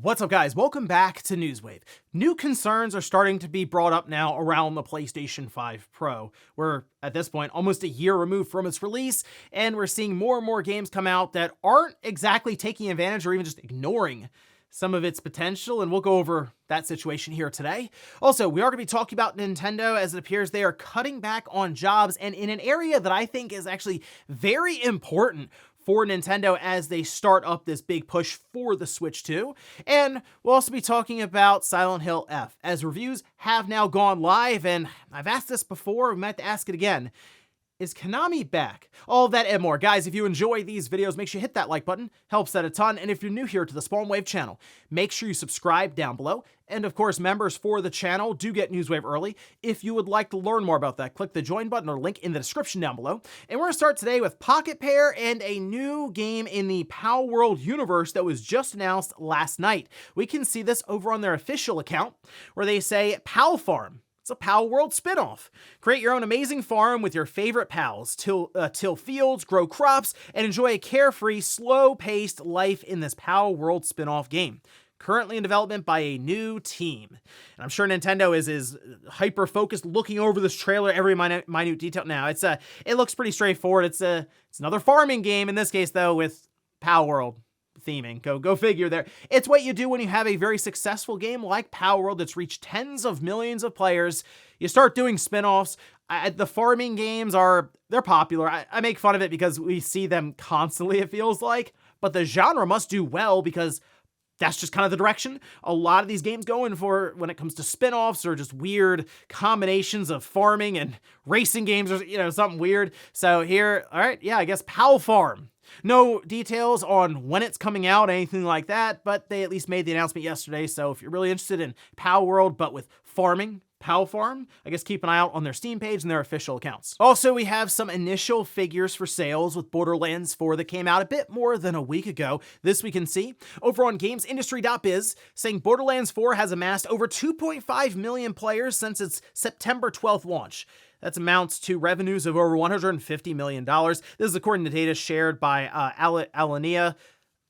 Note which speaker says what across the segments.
Speaker 1: What's up, guys? Welcome back to Newswave. New concerns are starting to be brought up now around the PlayStation 5 Pro. We're, at this point, almost a year removed from its release, and we're seeing more and more games come out that aren't exactly taking advantage or even just ignoring some of its potential, and we'll go over that situation here today. Also, we are going to be talking about Nintendo, as it appears they are cutting back on jobs, and in an area that I think is actually very important for Nintendo as they start up this big push for the Switch 2. And we'll also be talking about Silent Hill F, as reviews have now gone live, and I've asked this before, we might have to ask it again. Is Konami back? All of that and more. Guys, if you enjoy these videos, make sure you hit that like button. Helps that a ton. And if you're new here to the Spawn Wave channel, make sure you subscribe down below. And of course, members for the channel do get Newswave early. If you would like to learn more about that, click the join button or link in the description down below. And we're going to start today with Pocket Pair and a new game in the Pal World universe that was just announced last night. We can see this over on their official account where they say Palfarm. It's a Pal World spinoff. Create your own amazing farm with your favorite pals, till fields, grow crops, and enjoy a carefree, slow-paced life in this Pal World spinoff game. Currently in development by a new team. And I'm sure Nintendo is hyper-focused looking over this trailer, every minute detail. Now, it looks pretty straightforward. It's another farming game, in this case, though, with Pal World theming. Go figure there. It's what you do when you have a very successful game like Pal World that's reached tens of millions of players. You start doing spin-offs. The farming games they're popular. I make fun of it because we see them constantly, it feels like, but the genre must do well because that's just kind of the direction a lot of these games go in for when it comes to spin-offs or just weird combinations of farming and racing games or something weird. So here, all right, yeah, I guess Pal Farm. No details on when it's coming out, anything like that, but they at least made the announcement yesterday. So if you're really interested in Pal World, but with farming, Pal Farm, I guess keep an eye out on their Steam page and their official accounts. Also, we have some initial figures for sales with Borderlands 4 that came out a bit more than a week ago. This we can see over on GamesIndustry.biz, saying Borderlands 4 has amassed over 2.5 million players since its September 12th launch. That amounts to revenues of over $150 million. This is according to data shared by Alania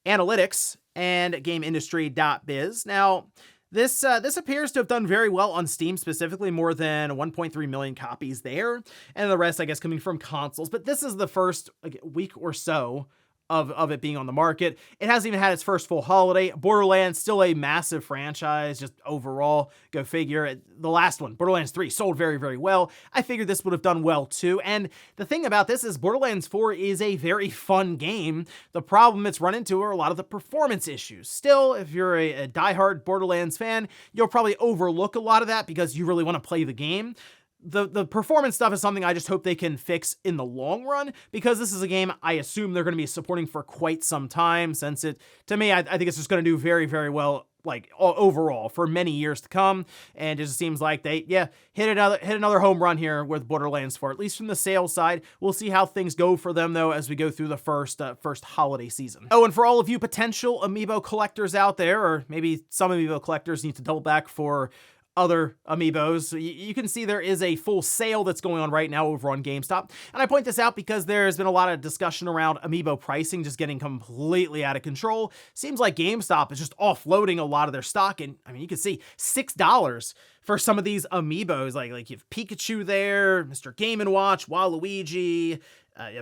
Speaker 1: Analytics and GameIndustry.biz. Now, this appears to have done very well on Steam, specifically more than 1.3 million copies there, and the rest, I guess, coming from consoles. But this is the first week or so of it being on the market. It hasn't even had its first full holiday. Borderlands, still a massive franchise, just overall, go figure. The last one, Borderlands 3, sold very, very well. I figured this would have done well too. And the thing about this is Borderlands 4 is a very fun game. The problem it's run into are a lot of the performance issues. Still, if you're a diehard Borderlands fan, you'll probably overlook a lot of that because you really want to play the game. The performance stuff is something I just hope they can fix in the long run, because this is a game I assume they're going to be supporting for quite some time, since to me, I think it's just going to do very, very well, like overall for many years to come. And it just seems like they, hit another home run here with Borderlands 4, at least from the sales side. We'll see how things go for them though, as we go through the first holiday season. Oh, and for all of you potential Amiibo collectors out there, or maybe some Amiibo collectors need to double back for other Amiibos, you can see there is a full sale that's going on right now over on GameStop. And I point this out because there's been a lot of discussion around Amiibo pricing just getting completely out of control. Seems like GameStop is just offloading a lot of their stock. And I mean, you can see $6 for some of these Amiibos. Like you have Pikachu there, Mr. Game & Watch, Waluigi,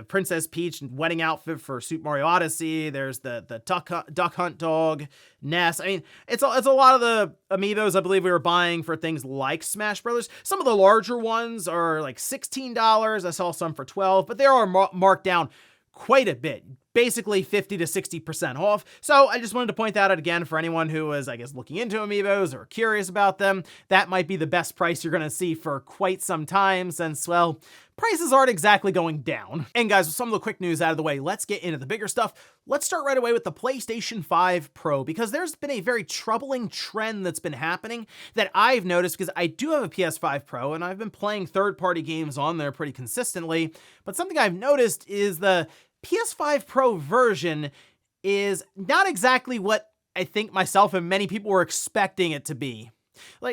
Speaker 1: Princess Peach wedding outfit for Super Mario Odyssey. There's the Duck Hunt dog, Ness. I mean, it's a lot of the Amiibos I believe we were buying for things like Smash Brothers. Some of the larger ones are like $16. I saw some for $12, but they are marked down quite a bit. Basically 50 to 60% off. So I just wanted to point that out again for anyone who is, I guess, looking into Amiibos or curious about them. That might be the best price you're going to see for quite some time, since, well, prices aren't exactly going down. And guys, with some of the quick news out of the way, let's get into the bigger stuff. Let's start right away with the PlayStation 5 Pro, because there's been a very troubling trend that's been happening that I've noticed, because I do have a PS5 Pro and I've been playing third-party games on there pretty consistently. But something I've noticed is the PS5 Pro version is not exactly what I think myself and many people were expecting it to be.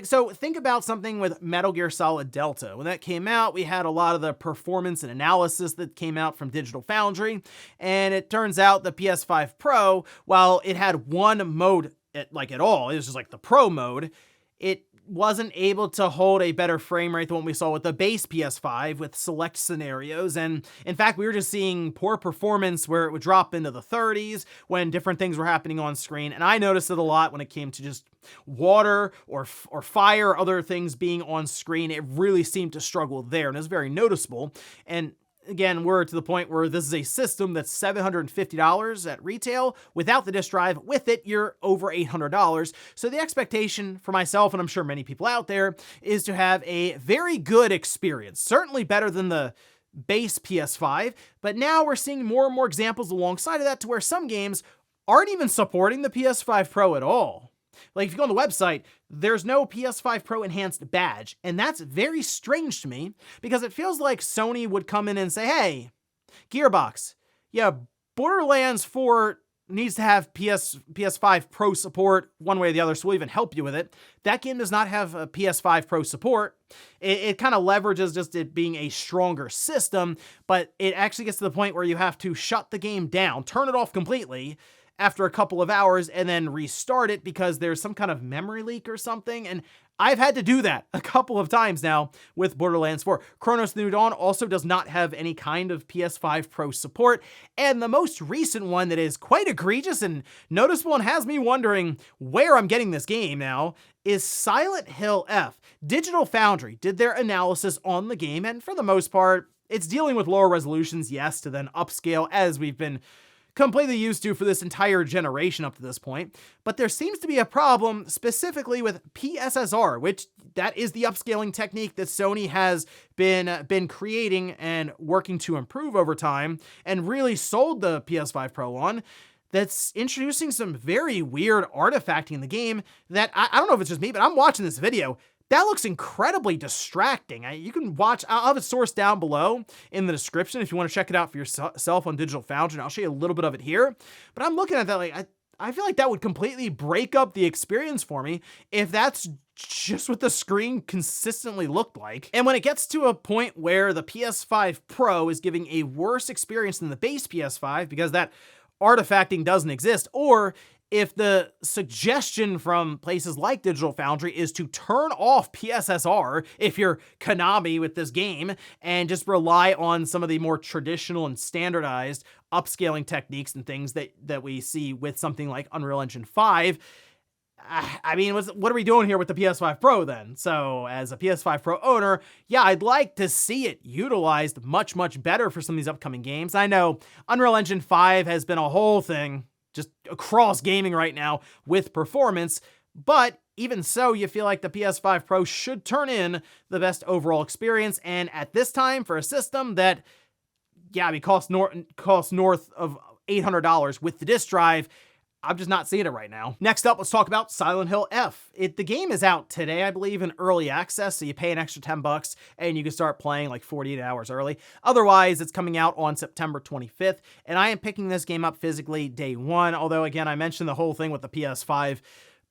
Speaker 1: So think about something with Metal Gear Solid Delta. When that came out, we had a lot of the performance and analysis that came out from Digital Foundry, and it turns out the PS5 Pro, while it had one mode at all. It was just like the Pro mode. It wasn't able to hold a better frame rate than what we saw with the base PS5 with select scenarios. And in fact, we were just seeing poor performance where it would drop into the 30s when different things were happening on screen. And I noticed it a lot when it came to just water or fire, other things being on screen. It really seemed to struggle there, and it was very noticeable. And again, we're to the point where this is a system that's $750 at retail. Without the disk drive, with it, you're over $800. So the expectation for myself, and I'm sure many people out there, is to have a very good experience. Certainly better than the base PS5, but now we're seeing more and more examples alongside of that to where some games aren't even supporting the PS5 Pro at all. Like if you go on the website, there's no PS5 Pro enhanced badge, and that's very strange to me because it feels like Sony would come in and say, hey, Gearbox, yeah, Borderlands 4 needs to have PS5 Pro support one way or the other, so we'll even help you with it. That game does not have a PS5 Pro support. It kind of leverages just it being a stronger system, but it actually gets to the point where you have to shut the game down, turn it off completely, after a couple of hours and then restart it because there's some kind of memory leak or something. And I've had to do that a couple of times now with Borderlands 4. Chronos The New Dawn also does not have any kind of PS5 Pro support. And the most recent one that is quite egregious and noticeable and has me wondering where I'm getting this game now is Silent Hill F. Digital Foundry did their analysis on the game, and for the most part, it's dealing with lower resolutions, yes, to then upscale as we've been completely used to for this entire generation up to this point. But there seems to be a problem specifically with PSSR, which that is the upscaling technique that Sony has been creating and working to improve over time and really sold the PS5 Pro on. That's introducing some very weird artifacting in the game that I don't know if it's just me, but I'm watching this video. That looks incredibly distracting. You can watch, I'll have a source down below in the description if you want to check it out for yourself on Digital Foundry, and I'll show you a little bit of it here. But I'm looking at that like, I feel like that would completely break up the experience for me if that's just what the screen consistently looked like. And when it gets to a point where the PS5 Pro is giving a worse experience than the base PS5 because that artifacting doesn't exist, or if the suggestion from places like Digital Foundry is to turn off PSSR if you're Konami with this game and just rely on some of the more traditional and standardized upscaling techniques and things that we see with something like Unreal Engine 5, I mean, what are we doing here with the PS5 Pro then? So as a PS5 Pro owner, yeah, I'd like to see it utilized much, much better for some of these upcoming games. I know Unreal Engine 5 has been a whole thing just across gaming right now with performance, but even so, you feel like the PS5 Pro should turn in the best overall experience, and at this time, for a system that, yeah, I mean, costs north of $800 with the disc drive, I'm just not seeing it right now. Next up, let's talk about Silent Hill F. The game is out today, I believe, in early access, so you pay an extra $10 and you can start playing like 48 hours early. Otherwise, it's coming out on September 25th, and I am picking this game up physically day one, although again, I mentioned the whole thing with the PS5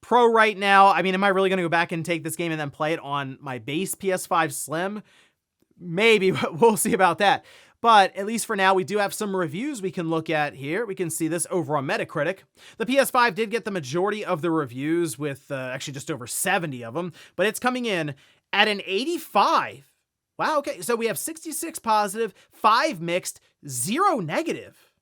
Speaker 1: Pro right now. I mean, am I really going to go back and take this game and then play it on my base PS5 Slim? Maybe, but we'll see about that. But at least for now, we do have some reviews we can look at here. We can see this over on Metacritic. The PS5 did get the majority of the reviews with actually just over 70 of them, but it's coming in at an 85. Wow, okay, so we have 66 positive, 5 mixed, 0 negative.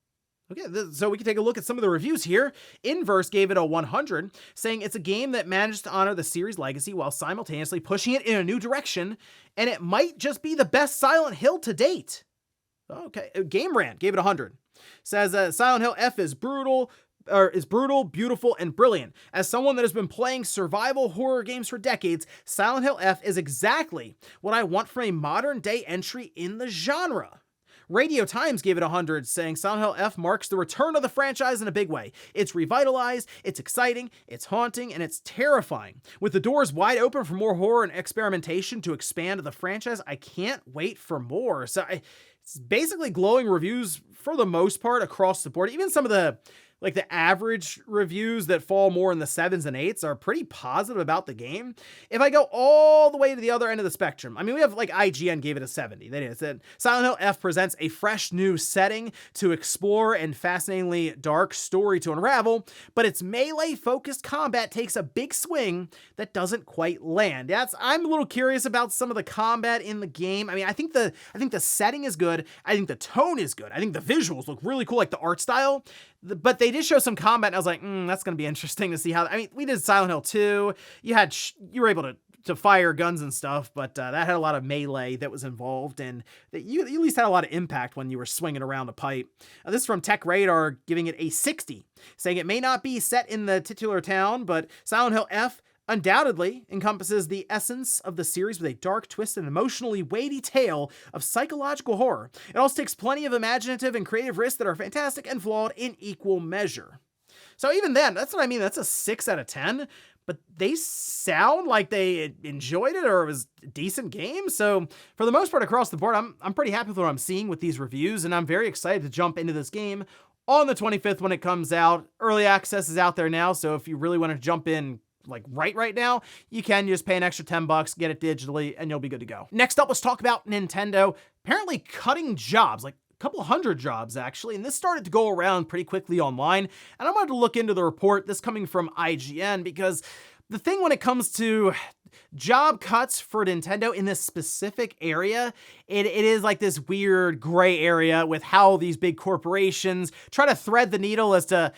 Speaker 1: Okay, so we can take a look at some of the reviews here. Inverse gave it a 100, saying it's a game that managed to honor the series' legacy while simultaneously pushing it in a new direction, and it might just be the best Silent Hill to date. Okay, Game Rant gave it 100. Says Silent Hill F is brutal, beautiful, and brilliant. As someone that has been playing survival horror games for decades, Silent Hill F is exactly what I want from a modern day entry in the genre. Radio Times gave it 100, saying Silent Hill F marks the return of the franchise in a big way. It's revitalized, it's exciting, it's haunting, and it's terrifying. With the doors wide open for more horror and experimentation to expand the franchise, I can't wait for more. So it's basically glowing reviews for the most part across the board. Even some of the like the average reviews that fall more in the 7s and 8s are pretty positive about the game. If I go all the way to the other end of the spectrum, I mean, we have like IGN gave it a 70. They did. It said Silent Hill F presents a fresh new setting to explore and fascinatingly dark story to unravel, but its melee-focused combat takes a big swing that doesn't quite land. I'm a little curious about some of the combat in the game. I mean, I think the setting is good. I think the tone is good. I think the visuals look really cool, like the art style. But they did show some combat, and I was like, that's going to be interesting to see how. I mean, we did Silent Hill 2. You were able to fire guns and stuff, but that had a lot of melee that was involved, and that you at least had a lot of impact when you were swinging around a pipe. This is from Tech Radar, giving it a 60, saying it may not be set in the titular town, but Silent Hill F undoubtedly encompasses the essence of the series with a dark, twisted, and emotionally weighty tale of psychological horror. It also takes plenty of imaginative and creative risks that are fantastic and flawed in equal measure. So even then, that's what I mean. That's a 6 out of 10, but they sound like they enjoyed it or it was a decent game. So for the most part across the board, I'm pretty happy with what I'm seeing with these reviews, and I'm very excited to jump into this game on the 25th when it comes out. Early access is out there now, so if you really want to jump in like right now, you can just pay an extra $10, get it digitally, and you'll be good to go. Next up, let's talk about Nintendo apparently cutting jobs, like a couple hundred jobs actually, and this started to go around pretty quickly online, and I wanted to look into the report, this coming from IGN, because the thing when it comes to job cuts for Nintendo in this specific area, it is like this weird gray area with how these big corporations try to thread the needle as to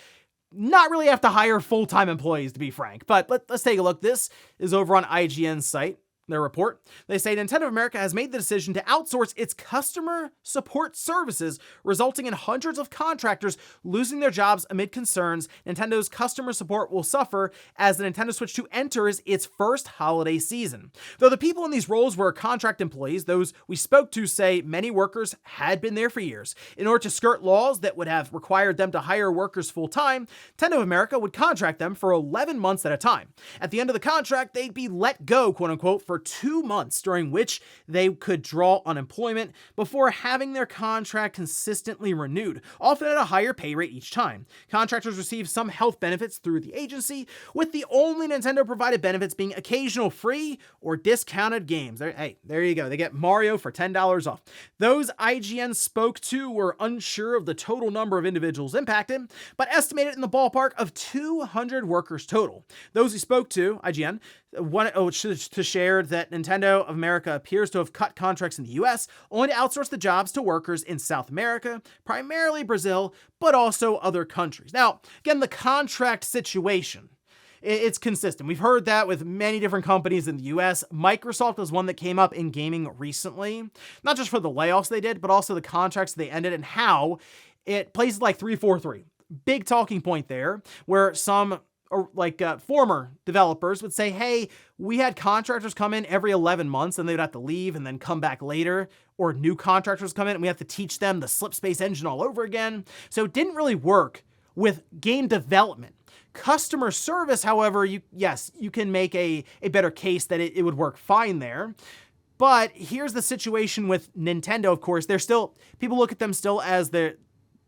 Speaker 1: not really have to hire full-time employees, to be frank. But let's take a look. This is over on IGN's site. Their report, they say Nintendo of America has made the decision to outsource its customer support services, resulting in hundreds of contractors losing their jobs amid concerns Nintendo's customer support will suffer as the Nintendo Switch 2 enters its first holiday season. Though the people in these roles were contract employees, those we spoke to say many workers had been there for years. In order to skirt laws that would have required them to hire workers full-time, Nintendo of America would contract them for 11 months at a time. At the end of the contract, they'd be let go, quote-unquote, for 2 months, during which they could draw unemployment before having their contract consistently renewed, often at a higher pay rate each time. Contractors receive some health benefits through the agency, with the only Nintendo-provided benefits being occasional free or discounted games. There you go. They get Mario for $10 off. Those IGN spoke to were unsure of the total number of individuals impacted, but estimated in the ballpark of 200 workers total. Those who spoke to IGN shared that Nintendo of America appears to have cut contracts in the US, only to outsource the jobs to workers in South America, primarily Brazil, but also other countries. Now, again, the contract situation, it's consistent. We've heard that with many different companies in the US. Microsoft was one that came up in gaming recently, not just for the layoffs they did, but also the contracts they ended and how it places like 343. Big talking point there, where some former developers would say, hey, we had contractors come in every 11 months and they'd have to leave and then come back later, or new contractors come in and we have to teach them the Slipspace engine all over again. So it didn't really work with game development. Customer service, however, you can make a better case that it would work fine there. But here's the situation with Nintendo, of course. People look at them still as the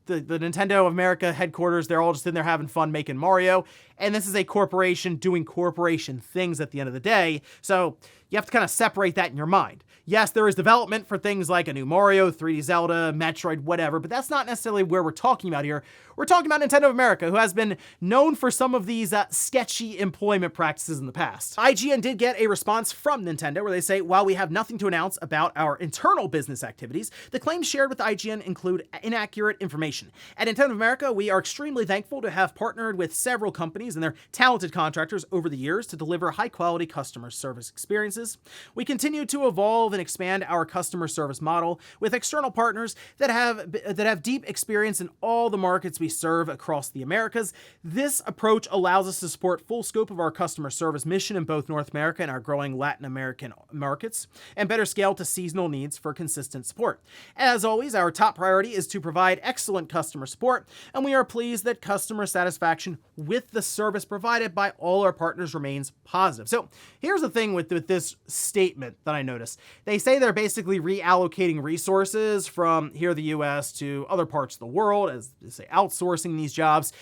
Speaker 1: Nintendo of America headquarters. They're all just in there having fun making Mario. And this is a corporation doing corporation things at the end of the day. So you have to kind of separate that in your mind. Yes, there is development for things like a new Mario, 3D Zelda, Metroid, whatever, but that's not necessarily where we're talking about here. We're talking about Nintendo of America, who has been known for some of these sketchy employment practices in the past. IGN did get a response from Nintendo where they say, while we have nothing to announce about our internal business activities, the claims shared with IGN include inaccurate information. At Nintendo of America, we are extremely thankful to have partnered with several companies and their talented contractors over the years to deliver high-quality customer service experiences. We continue to evolve and expand our customer service model with external partners that have deep experience in all the markets we serve across the Americas. This approach allows us to support full scope of our customer service mission in both North America and our growing Latin American markets, and better scale to seasonal needs for consistent support. As always, our top priority is to provide excellent customer support, and we are pleased that customer satisfaction with the service provided by all our partners remains positive. So here's the thing with this statement that I noticed. They say they're basically reallocating resources from here in the US to other parts of the world, as they say, outsourcing these jobs.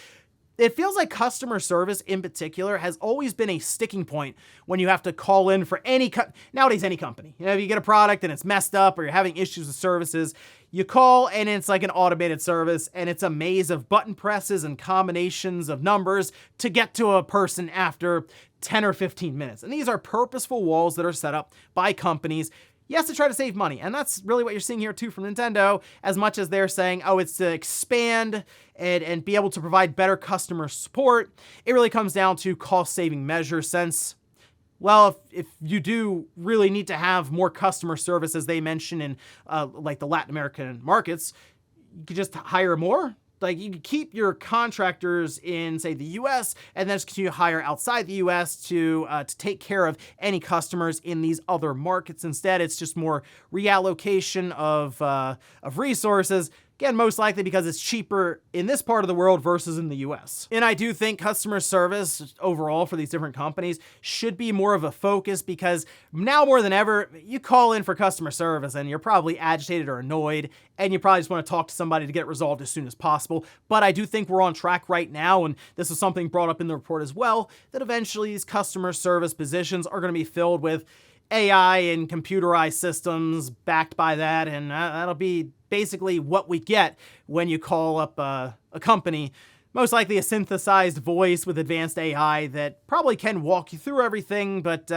Speaker 1: It feels like customer service in particular has always been a sticking point when you have to call in for nowadays any company. You know, if you get a product and it's messed up or you're having issues with services, you call and it's like an automated service and it's a maze of button presses and combinations of numbers to get to a person after 10 or 15 minutes. And these are purposeful walls that are set up by companies. Yes, to try to save money. And that's really what you're seeing here too from Nintendo, as much as they're saying, oh, it's to expand and be able to provide better customer support. It really comes down to cost-saving measures since, well, if you do really need to have more customer service, as they mention in like the Latin American markets, you could just hire more. Like, you could keep your contractors in, say, the US, and then just continue to hire outside the US to take care of any customers in these other markets. Instead, it's just more reallocation of resources. Again, most likely because it's cheaper in this part of the world versus in the US. And I do think customer service overall for these different companies should be more of a focus, because now more than ever, you call in for customer service and you're probably agitated or annoyed, and you probably just want to talk to somebody to get it resolved as soon as possible. But I do think we're on track right now, and this is something brought up in the report as well, that eventually these customer service positions are going to be filled with AI and computerized systems backed by that, and that'll be basically what we get when you call up a company. Most likely a synthesized voice with advanced AI that probably can walk you through everything, but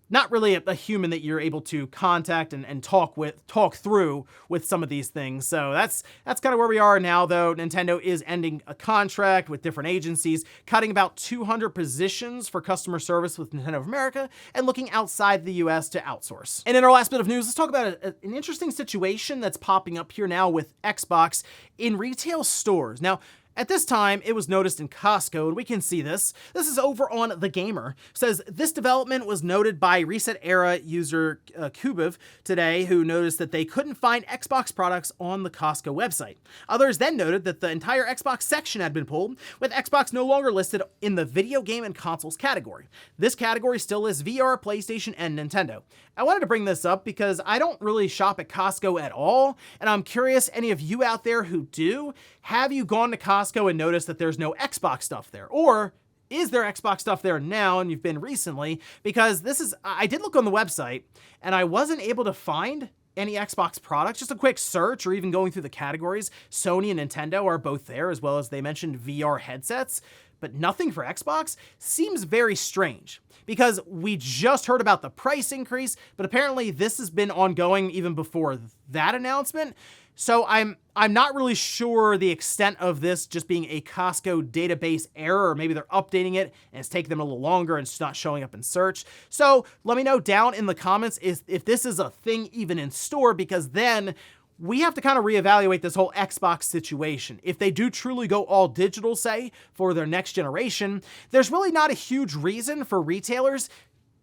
Speaker 1: not really a human that you're able to contact and talk through with some of these things. So that's kind of where we are now, though. Nintendo is ending a contract with different agencies, cutting about 200 positions for customer service with Nintendo of America, and looking outside the US to outsource. And in our last bit of news, let's talk about an interesting situation that's popping up here now with Xbox in retail stores. Now, at this time, it was noticed in Costco, and we can see this. This is over on The Gamer. It says, this development was noted by Reset Era user Kubiv today, who noticed that they couldn't find Xbox products on the Costco website. Others then noted that the entire Xbox section had been pulled, with Xbox no longer listed in the video game and consoles category. This category still lists VR, PlayStation, and Nintendo. I wanted to bring this up because I don't really shop at Costco at all, and I'm curious, any of you out there who do, have you gone to Costco and noticed that there's no Xbox stuff there? Or is there Xbox stuff there now and you've been recently? Because I did look on the website and I wasn't able to find any Xbox products. Just a quick search or even going through the categories, Sony and Nintendo are both there, as well as they mentioned VR headsets, but nothing for Xbox. Seems very strange, because we just heard about the price increase, but apparently this has been ongoing even before that announcement. So I'm not really sure the extent of this just being a Costco database error, or maybe they're updating it and it's taking them a little longer and it's not showing up in search. So let me know down in the comments if this is a thing even in store, because then we have to kind of reevaluate this whole Xbox situation. If they do truly go all digital, say, for their next generation, there's really not a huge reason for retailers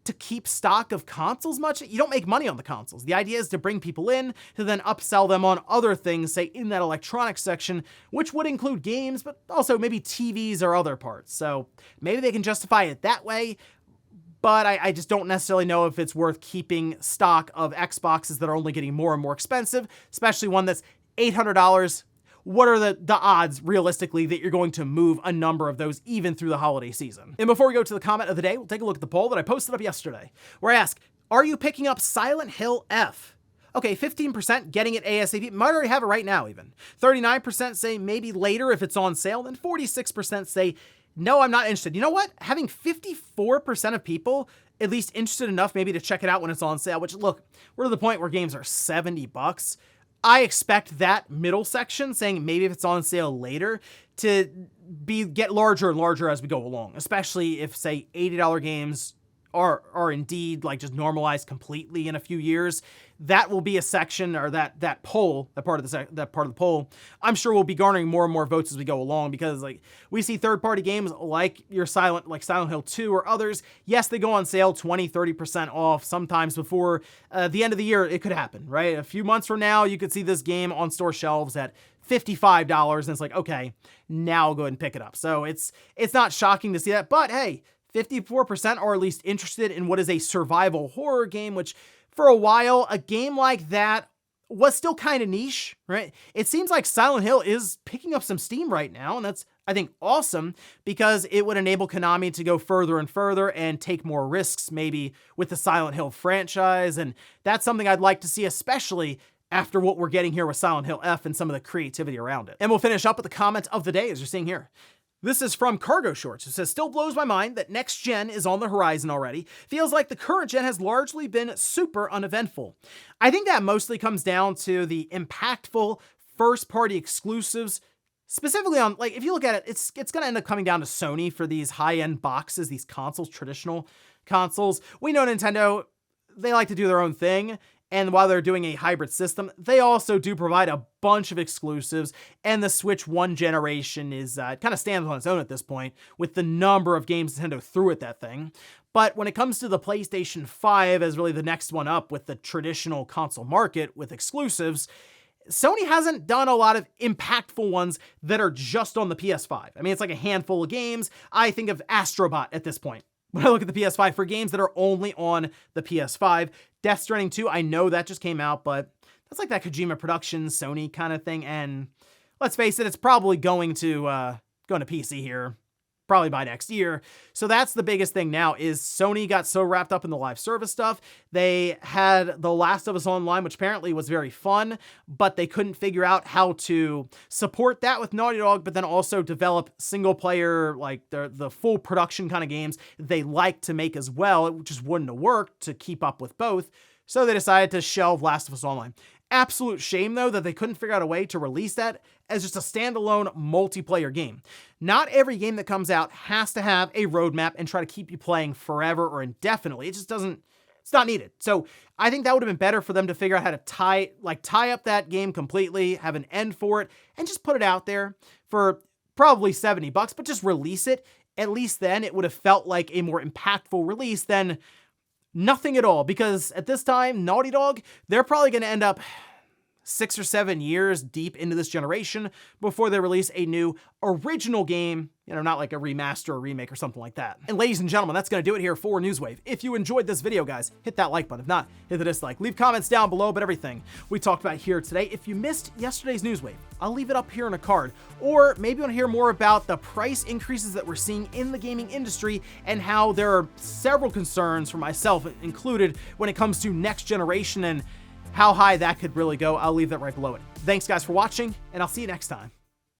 Speaker 1: to keep stock of consoles much. You don't make money on the consoles. The idea is to bring people in to then upsell them on other things, say in that electronics section, which would include games, but also maybe TVs or other parts. So maybe they can justify it that way, but I just don't necessarily know if it's worth keeping stock of Xboxes that are only getting more and more expensive, especially one that's $800. What are the odds, realistically, that you're going to move a number of those even through the holiday season? And before we go to the comment of the day, we'll take a look at the poll that I posted up yesterday, where I ask, are you picking up Silent Hill F? Okay, 15% getting it ASAP, might already have it right now even. 39% say maybe later if it's on sale, and 46% say, no, I'm not interested. You know what? Having 54% of people at least interested enough maybe to check it out when it's on sale, which, look, we're to the point where games are $70. I expect that middle section, saying maybe if it's on sale later, to get larger and larger as we go along, especially if, say, $80 games are indeed like just normalized completely in a few years. That will be a section, or that poll, that part of the poll, I'm sure will be garnering more and more votes as we go along, because like we see third-party games like Silent Hill 2 or others. Yes, they go on sale 20-30% off sometimes before the end of the year. It could happen, right? A few months from now, you could see this game on store shelves at $55, and it's like, okay, now I'll go ahead and pick it up. So it's not shocking to see that, but hey, 54% are at least interested in what is a survival horror game, which for a while, a game like that was still kind of niche, right? It seems like Silent Hill is picking up some steam right now, and that's I think, awesome, because it would enable Konami to go further and further and take more risks, maybe with the Silent Hill franchise, and that's something I'd like to see, especially after what we're getting here with Silent Hill F and some of the creativity around it. And we'll finish up with the comment of the day, as you're seeing here. This is from Cargo Shorts. It says, still blows my mind that next gen is on the horizon already. Feels like the current gen has largely been super uneventful. I think that mostly comes down to the impactful first-party exclusives, specifically on, like, if you look at it, it's going to end up coming down to Sony for these high-end boxes, these consoles, traditional consoles. We know Nintendo, they like to do their own thing. And while they're doing a hybrid system, they also do provide a bunch of exclusives, and the Switch 1 generation is kind of stands on its own at this point, with the number of games Nintendo threw at that thing. But when it comes to the PlayStation 5 as really the next one up with the traditional console market with exclusives, Sony hasn't done a lot of impactful ones that are just on the PS5. I mean, it's like a handful of games. I think of Astrobot at this point when I look at the PS5 for games that are only on the PS5. Death Stranding 2, I know that just came out, but that's like that Kojima Productions, Sony kind of thing. And let's face it, it's probably going to PC here, probably by next year. So that's the biggest thing now, is Sony got so wrapped up in the live service stuff. They had The Last of Us Online, which apparently was very fun, but they couldn't figure out how to support that with Naughty Dog, but then also develop single player, like the full production kind of games they like to make as well. It just wouldn't have worked to keep up with both. So they decided to shelve Last of Us Online. Absolute shame, though, that they couldn't figure out a way to release that as just a standalone multiplayer game. Not every game that comes out has to have a roadmap and try to keep you playing forever or indefinitely. It just doesn't, it's not needed. So I think that would have been better for them to figure out how to tie up that game completely, have an end for it, and just put it out there for probably $70, but just release it. At least then it would have felt like a more impactful release than nothing at all, because at this time, Naughty Dog, they're probably going to end up 6 or 7 years deep into this generation before they release a new original game, not like a remaster or remake or something like that. And ladies and gentlemen, that's going to do it here for Newswave. If you enjoyed this video, guys, hit that like button. If not, hit the dislike. Leave comments down below about everything we talked about here today. If you missed yesterday's Newswave, I'll leave it up here in a card. Or maybe you want to hear more about the price increases that we're seeing in the gaming industry and how there are several concerns for myself included when it comes to next generation and how high that could really go. I'll leave that right below it. Thanks, guys, for watching, and I'll see you next time.